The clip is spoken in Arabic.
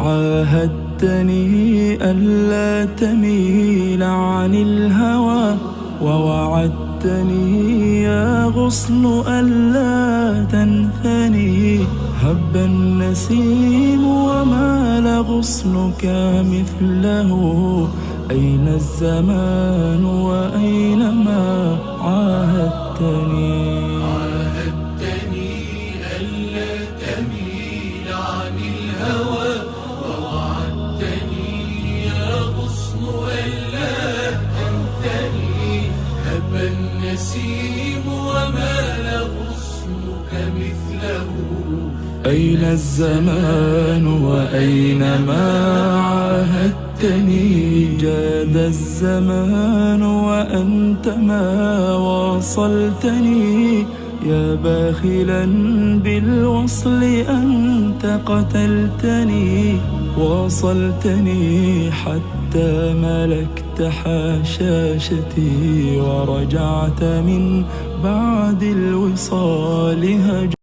عاهدتني ألا تميل عن الهوى، ووعدتني يا غصن ألا تنثني. هب النسيم ومال غصنك مثله، أين الزمان وأين ما عاهدتني. ألا تميل عن الهوى، ووعدتني يا غصن ألا تنثني. هب النسيم ومال غصنك مثله، أين الزمان وأين ما عاهدتني. جاد الزمان وأنت ما واصلتني، يا باخلا بالوصل أنت قتلتني. واصلتني حتى ملكت حشاشتي، ورجعت من بعد الوصال